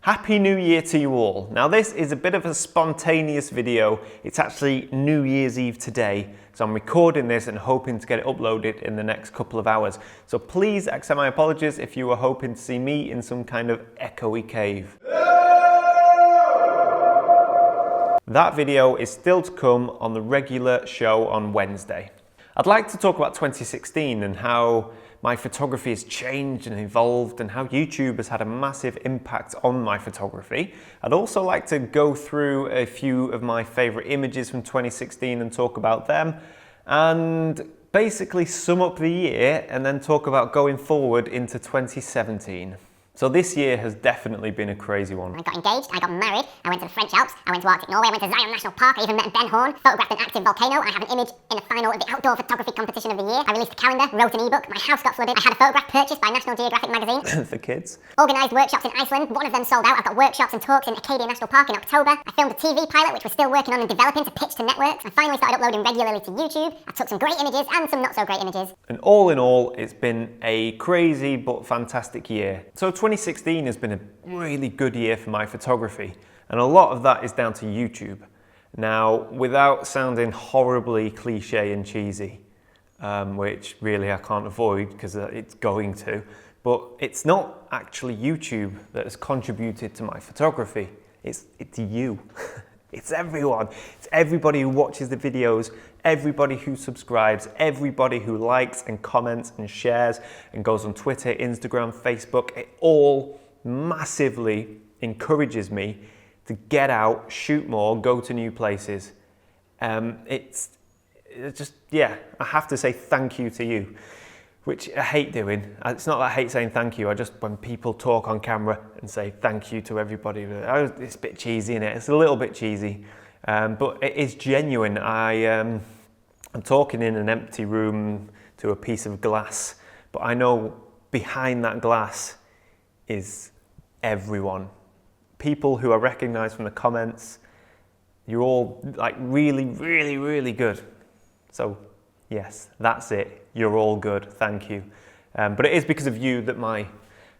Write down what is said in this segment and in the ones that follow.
Happy New Year to you all. Now this is a bit of a spontaneous video. It's actually New Year's Eve today, so I'm recording this and hoping to get it uploaded in the next couple of hours. So please accept my apologies if you were hoping to see me in some kind of echoey cave. That video is still to come on the regular show on Wednesday. I'd like to talk about 2016 and how my photography has changed and evolved and how YouTube has had a massive impact on my photography. I'd also like to go through a few of my favourite images from 2016 and talk about them, and basically sum up the year and then talk about going forward into 2017. So this year has definitely been a crazy one. I got engaged, I got married, I went to the French Alps, I went to Arctic Norway, I went to Zion National Park, I even met Ben Horn, photographed an active volcano, I have an image in the final of the outdoor photography competition of the year, I released a calendar, wrote an ebook, my house got flooded, I had a photograph purchased by National Geographic magazine. For kids. Organised workshops in Iceland, one of them sold out, I've got workshops and talks in Acadia National Park in October, I filmed a TV pilot which we're still working on and developing to pitch to networks, I finally started uploading regularly to YouTube, I took some great images and some not so great images. And all in all, it's been a crazy but fantastic year. So 2016 has been a really good year for my photography, and a lot of that is down to YouTube. Now, without sounding horribly cliche and cheesy, which really I can't avoid because it's going to, but it's not actually YouTube that has contributed to my photography, it's you. It's everyone. It's everybody who watches the videos, everybody who subscribes, everybody who likes and comments and shares and goes on Twitter, Instagram, Facebook. It all massively encourages me to get out, shoot more, go to new places. It's just, yeah, I have to say thank you to you, which I hate doing. It's not that I hate saying thank you, I just, when people talk on camera and say thank you to everybody, it's a bit cheesy, isn't it? It's a little bit cheesy, but it is genuine. I'm talking in an empty room to a piece of glass, but I know behind that glass is everyone. People who I recognise from the comments. You're all like really, really, really good. So yes, that's it. You're all good. Thank you. But it is because of you that my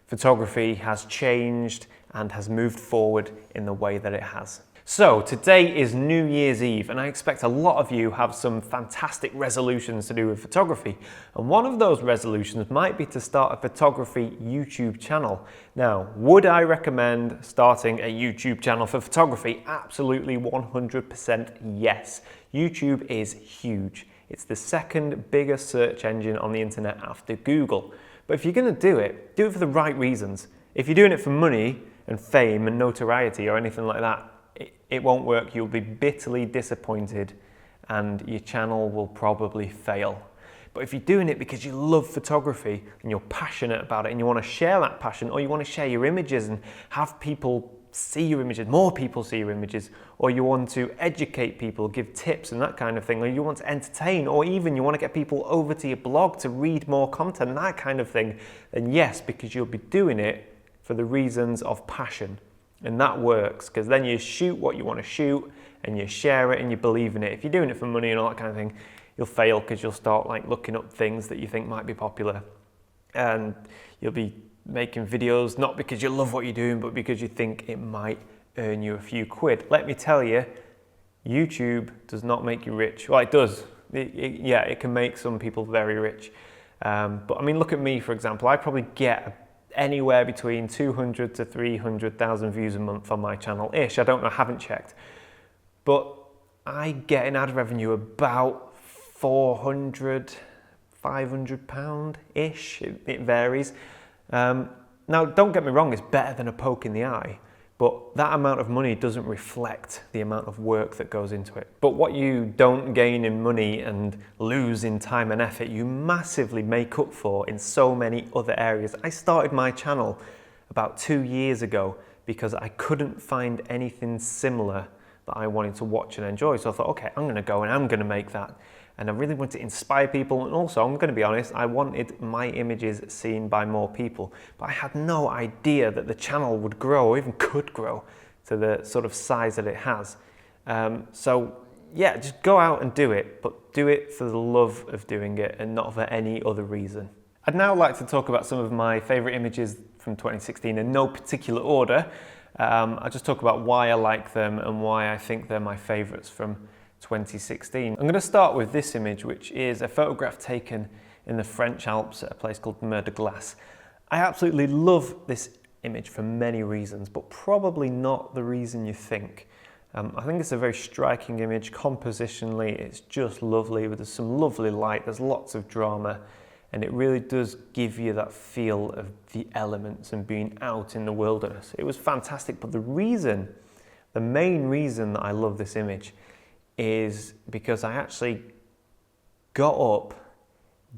photography has changed and has moved forward in the way that it has. So today is New Year's Eve, and I expect a lot of you have some fantastic resolutions to do with photography. And one of those resolutions might be to start a photography YouTube channel. Now, would I recommend starting a YouTube channel for photography? Absolutely 100% yes. YouTube is huge. It's the second biggest search engine on the internet after Google. But if you're going to do it for the right reasons. If you're doing it for money and fame and notoriety or anything like that, it won't work. You'll be bitterly disappointed and your channel will probably fail. But if you're doing it because you love photography and you're passionate about it and you want to share that passion, or you want to share your images and have people see your images, more people see your images, or you want to educate people, give tips and that kind of thing, or you want to entertain, or even you want to get people over to your blog to read more content and that kind of thing, then yes, because you'll be doing it for the reasons of passion. And that works, because then you shoot what you want to shoot and you share it and you believe in it. If you're doing it for money and all that kind of thing, you'll fail, because you'll start like looking up things that you think might be popular, and you'll be making videos not because you love what you're doing, but because you think it might earn you a few quid. Let me tell you, YouTube does not make you rich. Well, it does. Yeah, it can make some people very rich. But I mean, look at me, for example. I probably get anywhere between 200 to 300,000 views a month on my channel-ish. I don't know, I haven't checked. But I get in ad revenue about 400, 500 pound-ish. It varies. Now, don't get me wrong, it's better than a poke in the eye, but that amount of money doesn't reflect the amount of work that goes into it. But what you don't gain in money and lose in time and effort, you massively make up for in so many other areas. I started my channel about 2 years ago because I couldn't find anything similar that I wanted to watch and enjoy. So I thought, okay, I'm gonna go and I'm gonna make that. And I really wanted to inspire people, and also, I'm gonna be honest, I wanted my images seen by more people. But I had no idea that the channel would grow, or even could grow, to the sort of size that it has. So yeah, just go out and do it, but do it for the love of doing it and not for any other reason. I'd now like to talk about some of my favourite images from 2016 in no particular order. I'll just talk about why I like them and why I think they're my favourites from 2016. I'm going to start with this image, which is a photograph taken in the French Alps at a place called Mer de Glace. I absolutely love this image for many reasons, but probably not the reason you think. I think it's a very striking image. Compositionally, it's just lovely. There's some lovely light, there's lots of drama, and it really does give you that feel of the elements and being out in the wilderness. It was fantastic, but the main reason that I love this image is because I actually got up,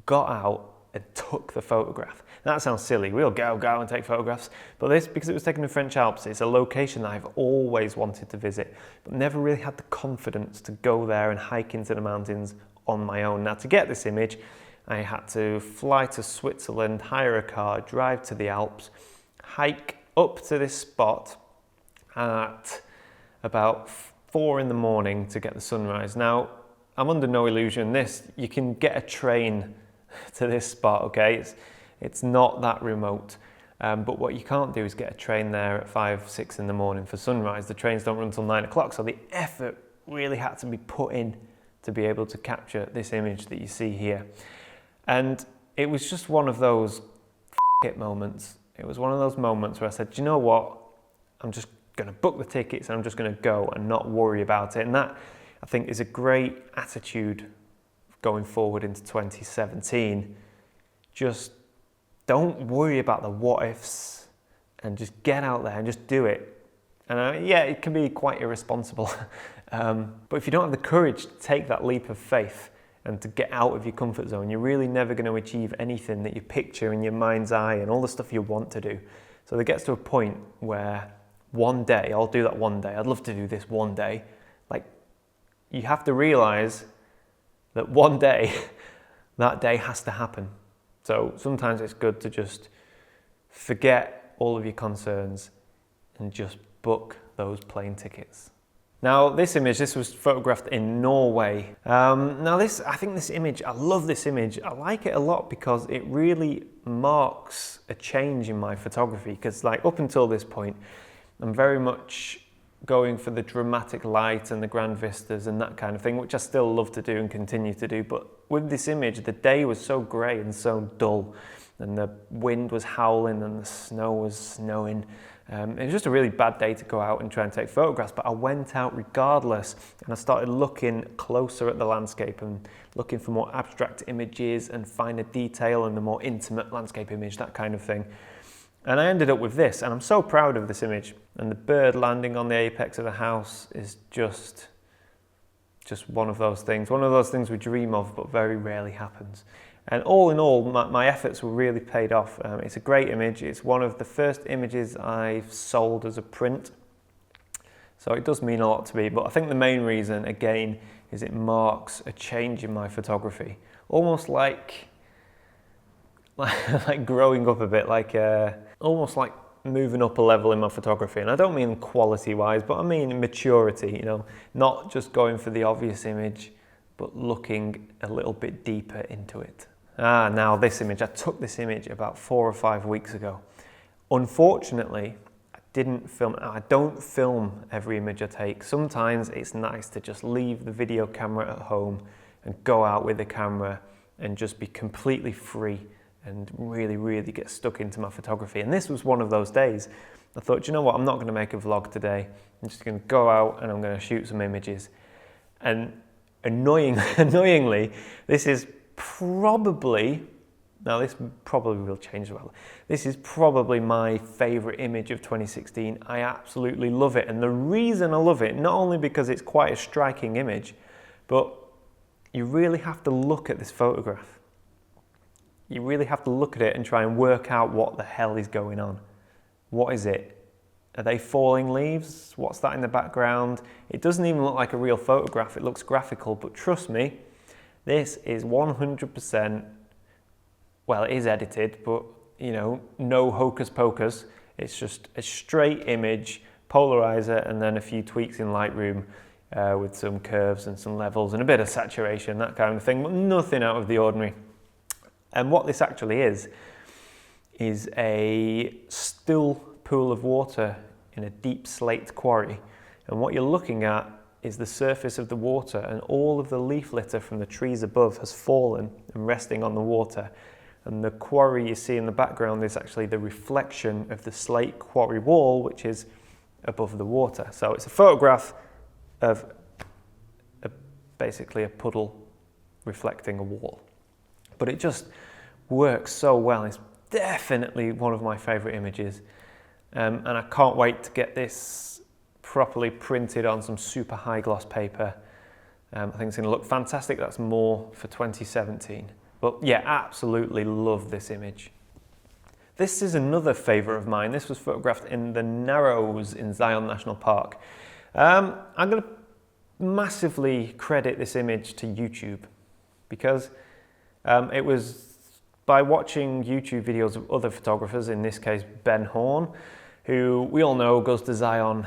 got out, and took the photograph. That sounds silly, we'll go and take photographs, but this, because it was taken in the French Alps, it's a location that I've always wanted to visit, but never really had the confidence to go there and hike into the mountains on my own. Now, to get this image, I had to fly to Switzerland, hire a car, drive to the Alps, hike up to this spot at about 4 in the morning to get the sunrise. Now, I'm under no illusion, you can get a train to this spot, okay? It's not that remote, but what you can't do is get a train there at 5, 6 in the morning for sunrise. The trains don't run until 9 o'clock, so the effort really had to be put in to be able to capture this image that you see here. And it was just one of those it moments. It was one of those moments where I said, do you know what? I'm just going to book the tickets and I'm just going to go and not worry about it. And that, I think, is a great attitude going forward into 2017. Just don't worry about the what ifs and just get out there and just do it. And yeah, it can be quite irresponsible. But if you don't have the courage to take that leap of faith and to get out of your comfort zone, you're really never going to achieve anything that you picture in your mind's eye and all the stuff you want to do. So there gets to a point where one day, I'll do that one day, I'd love to do this one day. Like, you have to realize that one day, that day has to happen. So sometimes it's good to just forget all of your concerns and just book those plane tickets. Now, this image, this was photographed in Norway. Now I think this image, I love this image. I like it a lot because it really marks a change in my photography. Because like up until this point, I'm very much going for the dramatic light and the grand vistas and that kind of thing, which I still love to do and continue to do. But with this image, the day was so grey and so dull, and the wind was howling and the snow was snowing. It was just a really bad day to go out and try and take photographs, but I went out regardless, and I started looking closer at the landscape and looking for more abstract images and finer detail and the more intimate landscape image, that kind of thing. And I ended up with this, and I'm so proud of this image. And the bird landing on the apex of the house is just one of those things we dream of, but very rarely happens. And all in all, my efforts were really paid off. It's a great image. It's one of the first images I've sold as a print. So it does mean a lot to me, but I think the main reason, again, is it marks a change in my photography. Almost like growing up a bit, almost like moving up a level in my photography. And I don't mean quality-wise, but I mean maturity, not just going for the obvious image, but looking a little bit deeper into it. Now this image, I took this image about 4 or 5 weeks ago. Unfortunately, I don't film every image I take. Sometimes it's nice to just leave the video camera at home and go out with the camera and just be completely free and really, really get stuck into my photography. And this was one of those days. I thought, you know what, I'm not going to make a vlog today. I'm just going to go out and I'm going to shoot some images. And annoyingly, this probably will change as well. This is probably my favorite image of 2016. I absolutely love it. And the reason I love it, not only because it's quite a striking image, but you really have to look at this photograph. You really have to look at it and try and work out what the hell is going on. What is it? Are they falling leaves? What's that in the background? It doesn't even look like a real photograph. It looks graphical, but trust me, this is 100%, well, it is edited, but no hocus pocus. It's just a straight image, polarizer, and then a few tweaks in Lightroom with some curves and some levels and a bit of saturation, that kind of thing, but nothing out of the ordinary. And what this actually is is a still pool of water in a deep slate quarry. And what you're looking at is the surface of the water, and all of the leaf litter from the trees above has fallen and resting on the water. And the quarry you see in the background is actually the reflection of the slate quarry wall, which is above the water. So it's a photograph of basically a puddle reflecting a wall. But it just works so well. It's definitely one of my favourite images. And I can't wait to get this properly printed on some super high gloss paper. I think it's going to look fantastic. That's more for 2017. But yeah, absolutely love this image. This is another favourite of mine. This was photographed in the Narrows in Zion National Park. I'm going to massively credit this image to YouTube, because it was by watching YouTube videos of other photographers, in this case Ben Horn, who we all know goes to Zion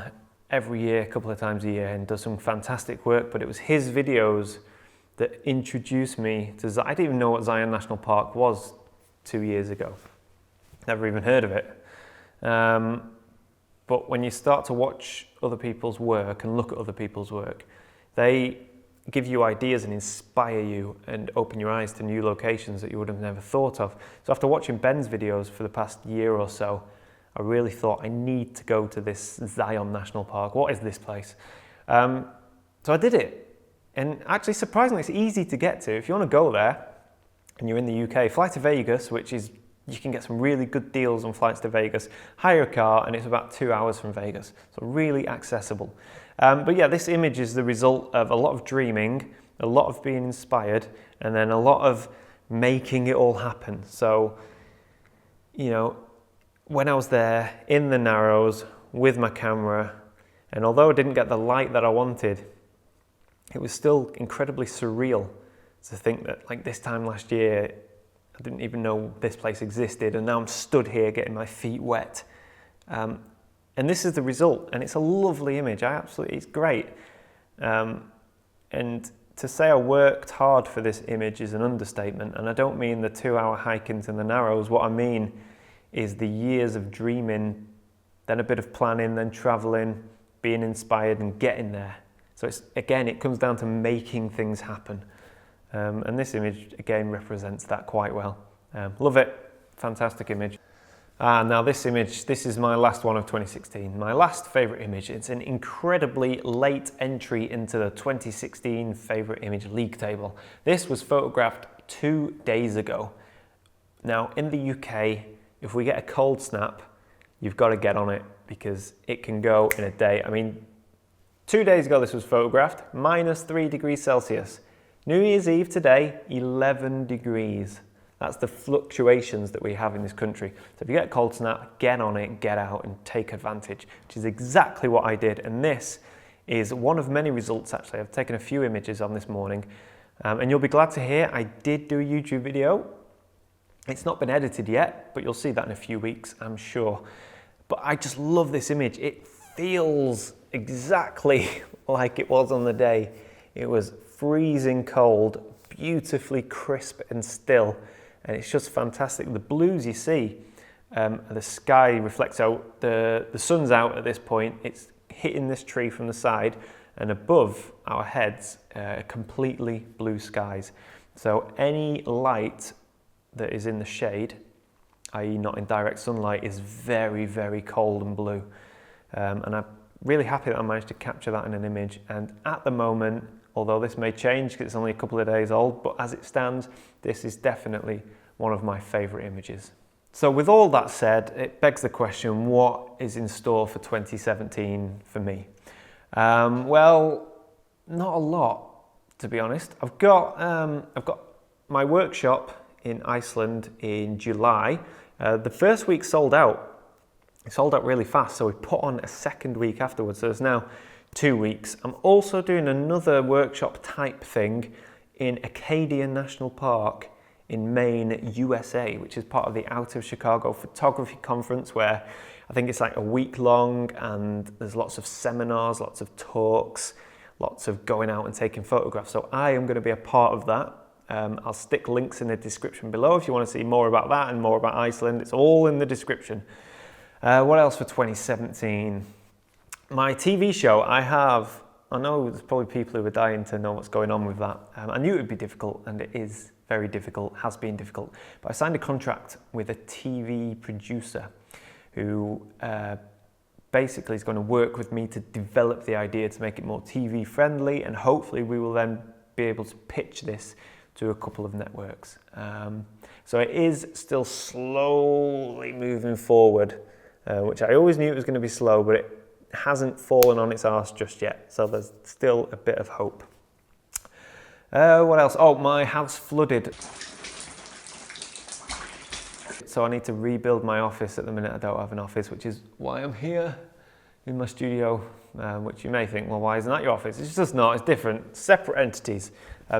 every year, a couple of times a year, and does some fantastic work. But it was his videos that introduced me to Zion. I didn't even know what Zion National Park was 2 years ago. Never even heard of it. But when you start to watch other people's work and look at other people's work, they give you ideas and inspire you and open your eyes to new locations that you would have never thought of. So after watching Ben's videos for the past year or so, I really thought I need to go to this Zion National Park. What is this place? So I did it. And actually, surprisingly, it's easy to get to. If you want to go there and you're in the UK, fly to Vegas, which is, you can get some really good deals on flights to Vegas, hire a car, and it's about 2 hours from Vegas. So really accessible. But yeah, this image is the result of a lot of dreaming, a lot of being inspired, and then a lot of making it all happen. So, you know, when I was there in the Narrows with my camera, and although I didn't get the light that I wanted, it was still incredibly surreal to think that, like, this time last year, I didn't even know this place existed, and now I'm stood here getting my feet wet. And this is the result, and it's a lovely image. It's great. And to say I worked hard for this image is an understatement, and I don't mean the 2-hour hike into the Narrows. What I mean is the years of dreaming, then a bit of planning, then traveling, being inspired and getting there. So it's, again, it comes down to making things happen. And this image, again, represents that quite well. Love it. Fantastic image. Now this image, this is my last one of 2016. My last favourite image. It's an incredibly late entry into the 2016 favourite image league table. This was photographed 2 days ago. Now in the UK, if we get a cold snap, you've got to get on it, because it can go in a day. I mean, 2 days ago this was photographed, -3 degrees Celsius. New Year's Eve today, 11 degrees. That's the fluctuations that we have in this country. So if you get a cold snap, get on it, get out and take advantage, which is exactly what I did. And this is one of many results, actually. I've taken a few images on this morning, and you'll be glad to hear I did do a YouTube video. It's not been edited yet, but you'll see that in a few weeks, I'm sure. But I just love this image. It feels exactly like it was on the day. It was freezing cold, beautifully crisp and still, and it's just fantastic. The blues you see, the sky reflects out, the sun's out at this point, it's hitting this tree from the side, and above our heads, completely blue skies. So any light that is in the shade, i.e. not in direct sunlight, is very, very cold and blue. And I'm really happy that I managed to capture that in an image. And at the moment, although this may change because it's only a couple of days old, but as it stands, this is definitely one of my favourite images. So with all that said, it begs the question, what is in store for 2017 for me? Well, not a lot, to be honest. I've got my workshop in Iceland in July. The first week sold out. It sold out really fast, so we put on a second week afterwards. So there's now 2 weeks. I'm also doing another workshop type thing in Acadia National Park in Maine, USA, which is part of the Out of Chicago Photography Conference, where I think it's like a week long, and there's lots of seminars, lots of talks, lots of going out and taking photographs. So I am going to be a part of that. I'll stick links in the description below if you want to see more about that and more about Iceland. It's all in the description. What else for 2017? My TV show, I know there's probably people who are dying to know what's going on with that. I knew it would be difficult, and it is very difficult, has been difficult. But I signed a contract with a TV producer who basically is going to work with me to develop the idea to make it more TV friendly, and hopefully we will then be able to pitch this to a couple of networks. So it is still slowly moving forward, which I always knew it was going to be slow, but it hasn't fallen on its arse just yet. So there's still a bit of hope. What else? Oh, my house flooded. So I need to rebuild my office. At the minute I don't have an office, which is why I'm here in my studio, which you may think, well, why isn't that your office? It's just not, it's different, separate entities.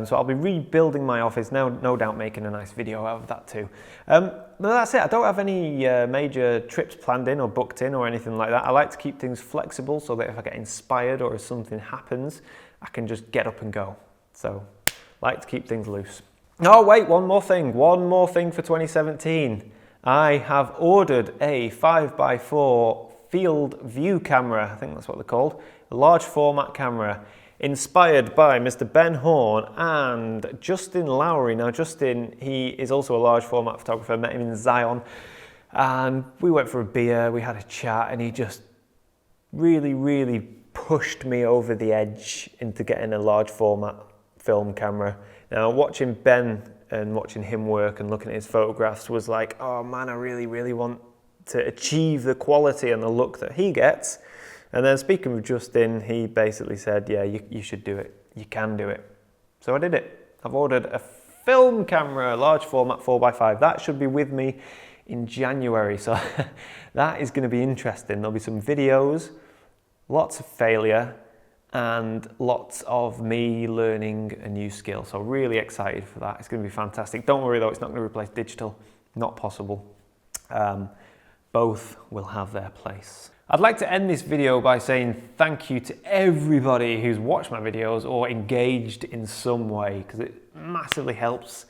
So I'll be rebuilding my office, no doubt making a nice video out of that too. But that's it, I don't have any major trips planned in or booked in or anything like that. I like to keep things flexible so that if I get inspired or if something happens, I can just get up and go. So I like to keep things loose. Oh wait, one more thing for 2017. I have ordered a 5x4 field view camera, I think that's what they're called, a large format camera, inspired by Mr. Ben Horn and Justin Lowry. Now Justin, he is also a large format photographer, met him in Zion, and we went for a beer, we had a chat, and he just really pushed me over the edge into getting a large format film camera. Now watching Ben and watching him work and looking at his photographs was like, oh man, I really want to achieve the quality and the look that he gets. And then speaking with Justin, he basically said, yeah, you should do it. You can do it. So I did it. I've ordered a film camera, large format 4x5. That should be with me in January. So that is going to be interesting. There'll be some videos, lots of failure, and lots of me learning a new skill. So really excited for that. It's going to be fantastic. Don't worry though, it's not going to replace digital. Not possible. Both will have their place. I'd like to end this video by saying thank you to everybody who's watched my videos or engaged in some way, because it massively helps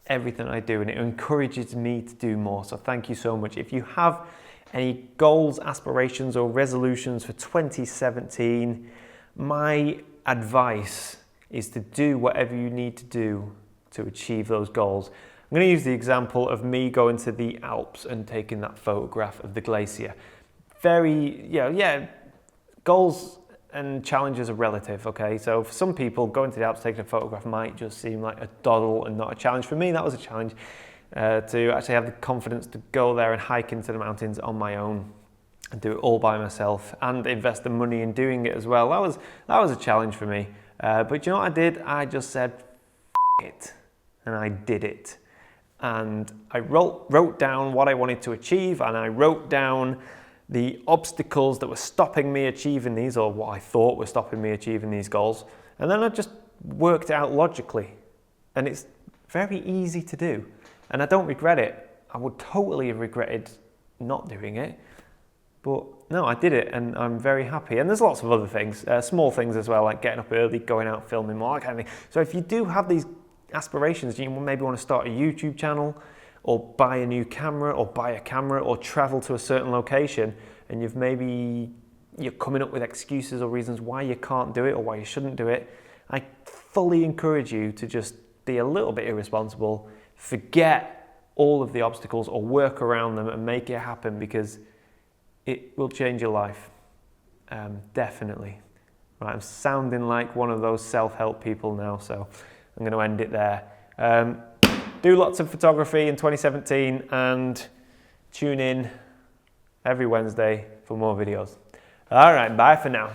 everything I do and it encourages me to do more. So thank you so much. If you have any goals, aspirations or resolutions for 2017, my advice is to do whatever you need to do to achieve those goals. I'm going to use the example of me going to the Alps and taking that photograph of the glacier. Goals and challenges are relative, okay? So for some people, going to the Alps taking a photograph might just seem like a doddle and not a challenge. For me, that was a challenge to actually have the confidence to go there and hike into the mountains on my own and do it all by myself and invest the money in doing it as well. That was a challenge for me. But you know what I did? I just said, F it, and I did it. And I wrote down what I wanted to achieve, and I wrote down the obstacles that were stopping me achieving these, or what I thought were stopping me achieving these goals. And then I just worked it out logically. And it's very easy to do. And I don't regret it. I would totally have regretted not doing it. But no, I did it and I'm very happy. And there's lots of other things, small things as well, like getting up early, going out filming more, that kind of thing. So if you do have these aspirations, you maybe want to start a YouTube channel, or buy a new camera, or buy a camera, or travel to a certain location, and you're coming up with excuses or reasons why you can't do it or why you shouldn't do it, I fully encourage you to just be a little bit irresponsible, forget all of the obstacles or work around them and make it happen, because it will change your life, definitely. Right, I'm sounding like one of those self-help people now, so I'm going to end it there. Do lots of photography in 2017 and tune in every Wednesday for more videos. All right, bye for now.